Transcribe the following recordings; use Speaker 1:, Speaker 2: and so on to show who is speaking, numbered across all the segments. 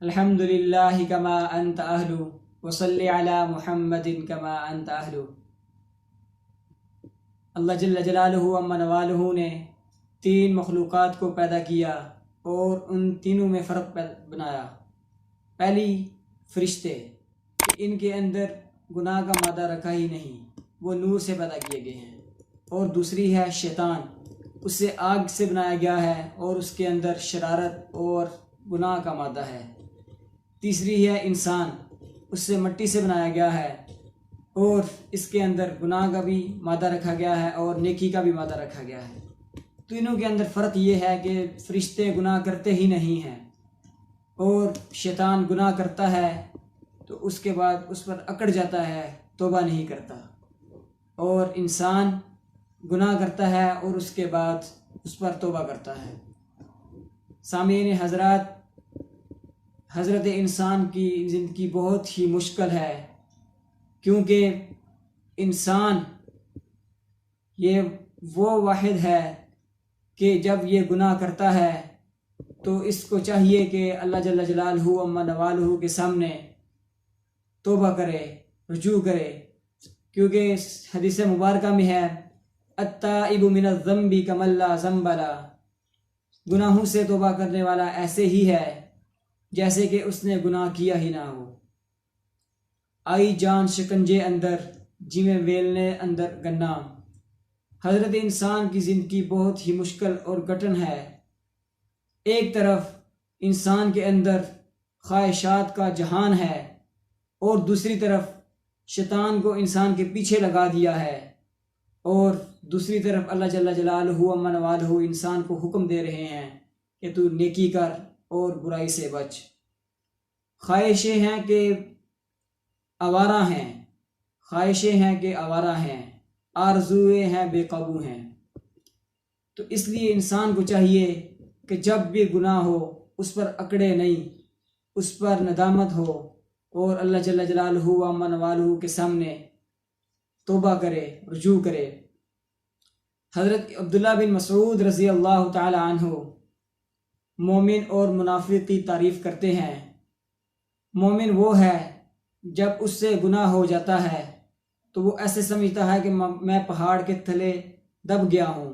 Speaker 1: الحمد للہ کما انت اہلو وصلی علی محمد کما انت اہلو۔ اللہ جل جلالہ عما نوالہ نے تین مخلوقات کو پیدا کیا اور ان تینوں میں فرق بنایا۔ پہلی فرشتے، ان کے اندر گناہ کا مادہ رکھا ہی نہیں، وہ نور سے پیدا کیے گئے ہیں۔ اور دوسری ہے شیطان، اسے آگ سے بنایا گیا ہے اور اس کے اندر شرارت اور گناہ کا مادہ ہے۔ تیسری ہے انسان، اس سے مٹی سے بنایا گیا ہے اور اس کے اندر گناہ کا بھی مادہ رکھا گیا ہے اور نیکی کا بھی مادہ رکھا گیا ہے۔ تینوں کے اندر فرق یہ ہے کہ فرشتے گناہ کرتے ہی نہیں ہیں، اور شیطان گناہ کرتا ہے تو اس کے بعد اس پر اکڑ جاتا ہے، توبہ نہیں کرتا، اور انسان گناہ کرتا ہے اور اس کے بعد اس پر توبہ کرتا ہے۔ سامعین حضرات، حضرت انسان کی زندگی بہت ہی مشکل ہے، کیونکہ انسان یہ وہ واحد ہے کہ جب یہ گناہ کرتا ہے تو اس کو چاہیے کہ اللہ جل جلالہ عما نوالہ کے سامنے توبہ کرے، رجوع کرے، کیونکہ حدیث مبارکہ میں ہے التائب من الذنب کمن لا ذنب لہ، گناہوں سے توبہ کرنے والا ایسے ہی ہے جیسے کہ اس نے گناہ کیا ہی نہ ہو۔ آئی جان شکنجے اندر جیویں ویلنے اندر گنا۔ حضرت انسان کی زندگی بہت ہی مشکل اور کٹھن ہے۔ ایک طرف انسان کے اندر خواہشات کا جہان ہے اور دوسری طرف شیطان کو انسان کے پیچھے لگا دیا ہے، اور دوسری طرف اللہ جل جلالہ عما نوالہ انسان کو حکم دے رہے ہیں کہ تو نیکی کر اور برائی سے بچ۔ خواہشیں ہیں کہ آوارہ ہیں، خواہشیں ہیں کہ آوارہ ہیں، آرزوئیں ہیں بے قابو ہیں۔ تو اس لیے انسان کو چاہیے کہ جب بھی گناہ ہو اس پر اکڑے نہیں، اس پر ندامت ہو اور اللہ جل جلالہ عما نوالہ کے سامنے توبہ کرے، رجوع کرے۔ حضرت عبداللہ بن مسعود رضی اللہ تعالی عنہ مومن اور منافق کی تعریف کرتے ہیں۔ مومن وہ ہے جب اس سے گناہ ہو جاتا ہے تو وہ ایسے سمجھتا ہے کہ میں پہاڑ کے تلے دب گیا ہوں،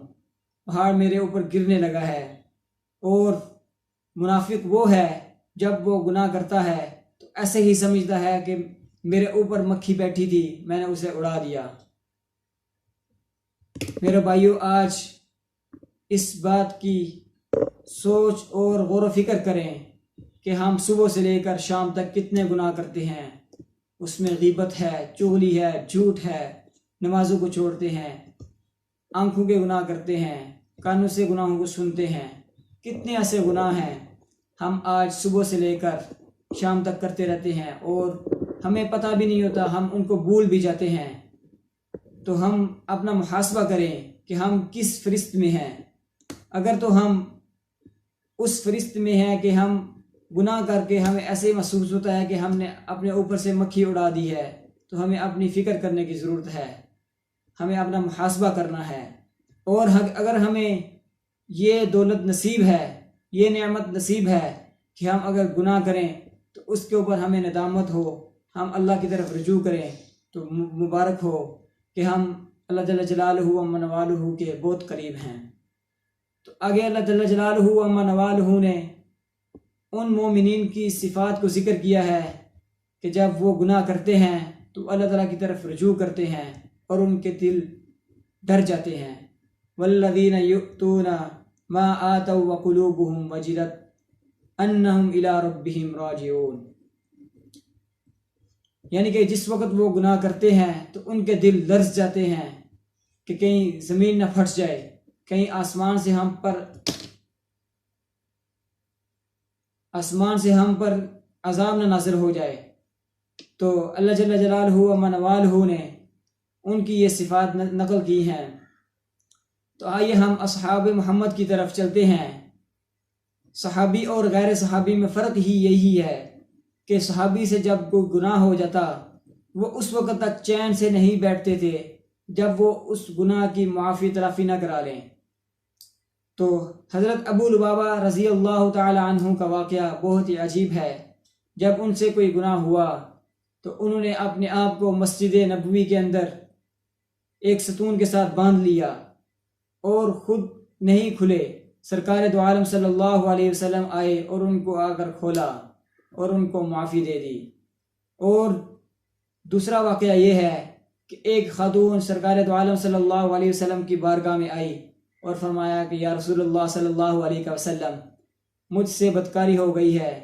Speaker 1: پہاڑ میرے اوپر گرنے لگا ہے۔ اور منافق وہ ہے جب وہ گناہ کرتا ہے تو ایسے ہی سمجھتا ہے کہ میرے اوپر مکھی بیٹھی تھی، میں نے اسے اڑا دیا۔ میرے بھائیو، آج اس بات کی سوچ اور غور و فکر کریں کہ ہم صبح سے لے کر شام تک کتنے گناہ کرتے ہیں۔ اس میں غیبت ہے، چغلی ہے، جھوٹ ہے، نمازوں کو چھوڑتے ہیں، آنکھوں کے گناہ کرتے ہیں، کانوں سے گناہوں کو سنتے ہیں، کتنے ایسے گناہ ہیں ہم آج صبح سے لے کر شام تک کرتے رہتے ہیں اور ہمیں پتہ بھی نہیں ہوتا، ہم ان کو بھول بھی جاتے ہیں۔ تو ہم اپنا محاسبہ کریں کہ ہم کس فہرست میں ہیں۔ اگر تو ہم اس فہرست میں ہیں کہ ہم گناہ کر کے ہمیں ایسے محسوس ہوتا ہے کہ ہم نے اپنے اوپر سے مکھی اڑا دی ہے، تو ہمیں اپنی فکر کرنے کی ضرورت ہے، ہمیں اپنا محاسبہ کرنا ہے۔ اور اگر ہمیں یہ دولت نصیب ہے، یہ نعمت نصیب ہے کہ ہم اگر گناہ کریں تو اس کے اوپر ہمیں ندامت ہو، ہم اللہ کی طرف رجوع کریں، تو مبارک ہو کہ ہم اللہ جل جلالہ عما نوالہ کے بہت قریب ہیں۔ تو آگے اللہ جل جلالہ عما نوالہ نے ان مومنین کی صفات کو ذکر کیا ہے کہ جب وہ گناہ کرتے ہیں تو اللہ تعالیٰ کی طرف رجوع کرتے ہیں اور ان کے دل ڈر جاتے ہیں۔ والذین یؤتون ما آتوا وقلوبهم وجلت انہم الی ربہم راجعون، یعنی کہ جس وقت وہ گناہ کرتے ہیں تو ان کے دل لرز جاتے ہیں کہ کہیں زمین نہ پھٹ جائے، کہیں آسمان سے ہم پر عذاب نہ نازل ہو جائے۔ تو اللہ جل جلالہ عما نوالہ نے ان کی یہ صفات نقل کی ہیں۔ تو آئیے ہم اصحاب محمد کی طرف چلتے ہیں۔ صحابی اور غیر صحابی میں فرق ہی یہی ہے کہ صحابی سے جب کوئی گناہ ہو جاتا وہ اس وقت تک چین سے نہیں بیٹھتے تھے جب وہ اس گناہ کی معافی تلافی نہ کرا لیں۔ تو حضرت ابو لبابہ رضی اللہ تعالی عنہ کا واقعہ بہت ہی عجیب ہے جب ان سے کوئی گناہ ہوا تو انہوں نے اپنے آپ کو مسجد نبوی کے اندر ایک ستون کے ساتھ باندھ لیا اور خود نہیں کھلے، سرکار دو عالم صلی اللہ علیہ وسلم آئے اور ان کو آ کر کھولا اور ان کو معافی دے دی۔ اور دوسرا واقعہ یہ ہے کہ ایک خاتون سرکار دو عالم صلی اللہ علیہ وسلم کی بارگاہ میں آئی اور فرمایا کہ یا رسول اللہ صلی اللہ علیہ وسلم، مجھ سے بدکاری ہو گئی ہے،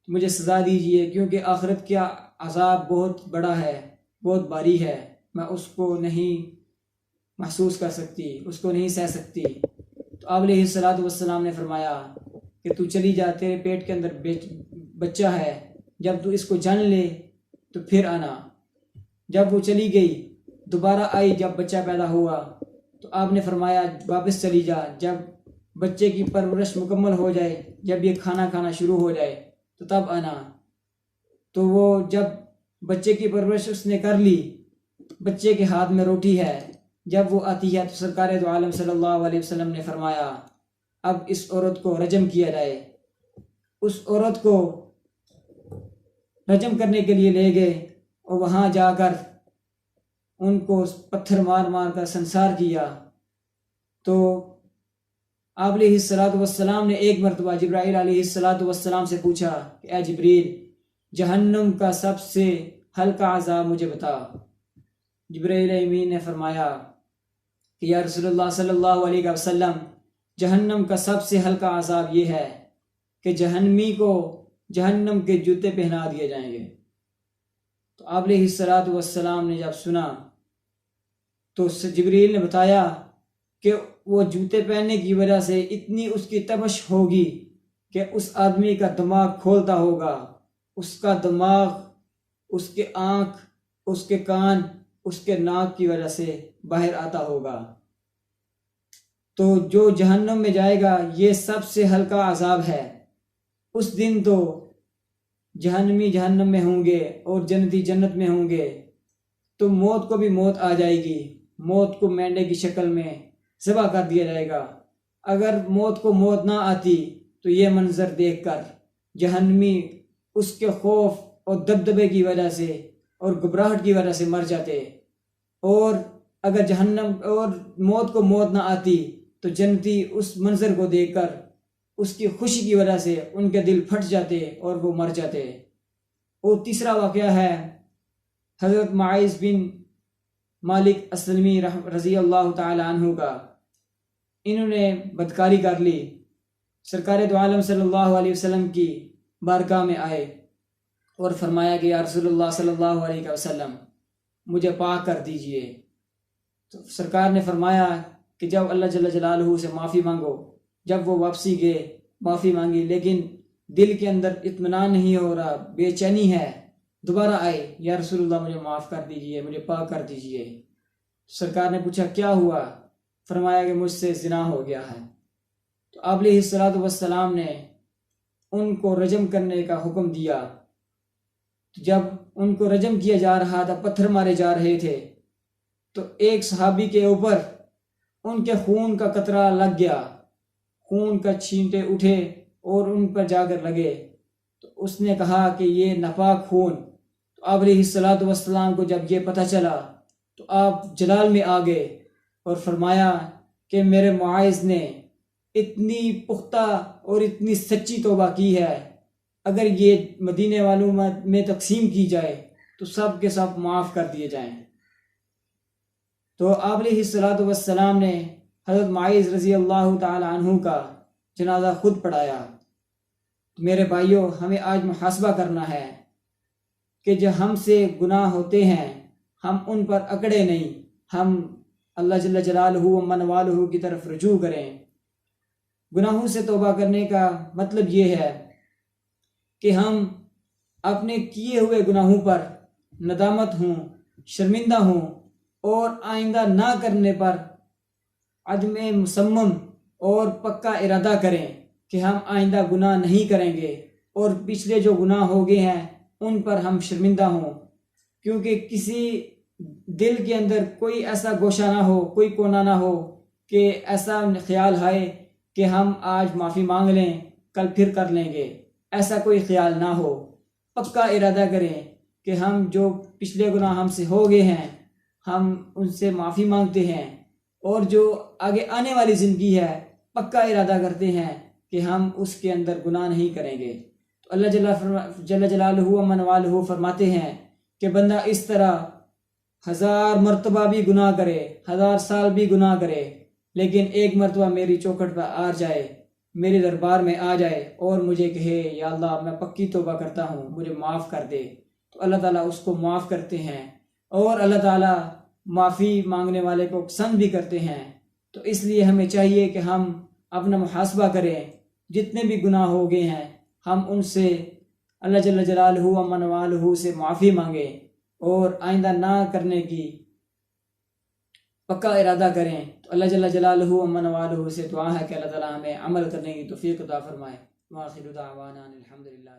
Speaker 1: مجھے سزا دیجیے، کیونکہ آخرت کا عذاب بہت بڑا ہے، بہت بھاری ہے، میں اس کو نہیں محسوس کر سکتی، اس کو نہیں سہ سکتی۔ تو آپ علیہ الصلوۃ والسلام نے فرمایا کہ تو چلی جا، تیرے پیٹ کے اندر بچہ ہے، جب تو اس کو جان لے تو پھر آنا۔ جب وہ چلی گئی، دوبارہ آئی جب بچہ پیدا ہوا تو آپ نے فرمایا واپس چلی جا، جب بچے کی پرورش مکمل ہو جائے، جب یہ کھانا کھانا شروع ہو جائے تو تب آنا۔ تو وہ جب بچے کی پرورش اس نے کر لی، بچے کے ہاتھ میں روٹی ہے، جب وہ آتی ہے تو سرکار دو عالم صلی اللہ علیہ وسلم نے فرمایا اب اس عورت کو رجم کیا جائے۔ اس عورت کو رجم کرنے کے لیے لے گئے اور وہاں جا کر ان کو پتھر مار مار کر سنسار کیا۔ تو آپ علیہ الصلوۃ والسلام نے ایک مرتبہ جبرائیل علیہ الصلوۃ والسلام سے پوچھا کہ اے جبریل، جہنم کا سب سے ہلکا عذاب مجھے بتا۔ جبرائیل امین نے فرمایا کہ یا رسول اللہ صلی اللہ علیہ وسلم، جہنم کا سب سے ہلکا عذاب یہ ہے کہ جہنمی کو جہنم کے جوتے پہنا دیے جائیں گے۔ تو آپ علیہ الصلوۃ والسلام نے جب سنا تو جبریل نے بتایا کہ وہ جوتے پہننے کی وجہ سے اتنی اس کی تپش ہوگی کہ اس آدمی کا دماغ کھولتا ہوگا، اس کا دماغ، اس کے آنکھ، اس کے کان، اس کے ناک کی وجہ سے باہر آتا ہوگا۔ تو جو جہنم میں جائے گا یہ سب سے ہلکا عذاب ہے۔ اس دن تو جہنمی جہنم میں ہوں گے اور جنتی جنت میں ہوں گے، تو موت کو بھی موت آ جائے گی، موت کو مینڈے کی شکل میں ذبح کر دیا جائے گا۔ اگر موت کو موت نہ آتی تو یہ منظر دیکھ کر جہنمی اس کے خوف اور دبدبے کی وجہ سے اور گھبراہٹ کی وجہ سے مر جاتے، اور اگر جہنم اور موت کو موت نہ آتی تو جنتی اس منظر کو دیکھ کر اس کی خوشی کی وجہ سے ان کے دل پھٹ جاتے اور وہ مر جاتے۔ اور تیسرا واقعہ ہے حضرت معاذ بن مالک اسلمی رضی اللہ تعالی عنہ کا۔ انہوں نے بدکاری کر لی، سرکار دو عالم صلی اللہ علیہ وسلم کی بارگاہ میں آئے اور فرمایا کہ یا رسول اللہ صلی اللہ علیہ وسلم، مجھے پاک کر دیجئے۔ تو سرکار نے فرمایا کہ جب اللہ جل جلالہ سے معافی مانگو۔ جب وہ واپسی گئے، معافی مانگی، لیکن دل کے اندر اطمینان نہیں ہو رہا، بے چینی ہے، دوبارہ آئے یا رسول اللہ مجھے معاف کر دیجئے، مجھے پاک کر دیجئے۔ سرکار نے پوچھا کیا ہوا؟ فرمایا کہ مجھ سے زنا ہو گیا ہے۔ تو آپ علیہ الصلوۃ والسلام نے ان کو رجم کرنے کا حکم دیا۔ جب ان کو رجم کیا جا رہا تھا، پتھر مارے جا رہے تھے، تو ایک صحابی کے اوپر ان کے خون کا قطرہ لگ گیا، خون کا چھینٹے اٹھے اور ان پر جا کر لگے۔ تو اس نے کہا کہ یہ ناپاک خون۔ تو آپ علیہ الصلوۃ والسلام کو جب یہ پتہ چلا تو آپ جلال میں آ گئے اور فرمایا کہ میرے معاذ نے اتنی پختہ اور اتنی سچی توبہ کی ہے، اگر یہ مدینے والوں میں تقسیم کی جائے تو سب کے سب معاف کر دیے جائیں۔ تو آپ علیہ الصلوۃ والسلام نے حضرت معاذ رضی اللہ تعالی عنہ کا جنازہ خود پڑھایا۔ میرے بھائیوں، ہمیں آج محاسبہ کرنا ہے کہ جو ہم سے گناہ ہوتے ہیں ہم ان پر اکڑے نہیں، ہم اللہ جل جلالہ و من والہ کی طرف رجوع کریں۔ گناہوں سے توبہ کرنے کا مطلب یہ ہے کہ ہم اپنے کیے ہوئے گناہوں پر ندامت ہوں، شرمندہ ہوں، اور آئندہ نہ کرنے پر عدم مصمم اور پکا ارادہ کریں کہ ہم آئندہ گناہ نہیں کریں گے، اور پچھلے جو گناہ ہو گئے ہیں ان پر ہم شرمندہ ہوں، کیونکہ کسی دل کے اندر کوئی ایسا گوشہ نہ ہو، کوئی کونا نہ ہو کہ ایسا خیال آئے کہ ہم آج معافی مانگ لیں، کل پھر کر لیں گے، ایسا کوئی خیال نہ ہو۔ پکا ارادہ کریں کہ ہم جو پچھلے گناہ ہم سے ہو گئے ہیں ہم ان سے معافی مانگتے ہیں، اور جو آگے آنے والی زندگی ہے پکا ارادہ کرتے ہیں کہ ہم اس کے اندر گناہ نہیں کریں گے۔ تو اللہ جل جلالہ ومن والہ فرماتے ہیں کہ بندہ اس طرح 1000 مرتبہ بھی گناہ کرے، 1000 سال بھی گناہ کرے، لیکن ایک مرتبہ میری چوکھٹ پر آ جائے، میرے دربار میں آ جائے اور مجھے کہے یا اللہ میں پکی توبہ کرتا ہوں، مجھے معاف کر دے، تو اللہ تعالیٰ اس کو معاف کرتے ہیں، اور اللہ تعالیٰ معافی مانگنے والے کو پسند بھی کرتے ہیں۔ تو اس لیے ہمیں چاہیے کہ ہم اپنا محاسبہ کریں، جتنے بھی گناہ ہو گئے ہیں ہم ان سے اللہ جل جلالہ ومن والہ سے معافی مانگیں، اور آئندہ نہ کرنے کی پکا ارادہ کریں۔ تو اللہ جل جلالہ ومن والہ سے دعا ہے کہ اللہ تعالیٰ ہمیں عمل کرنے کی توفیق عطا فرمائے۔ وآخر دعوانا الحمدللہ۔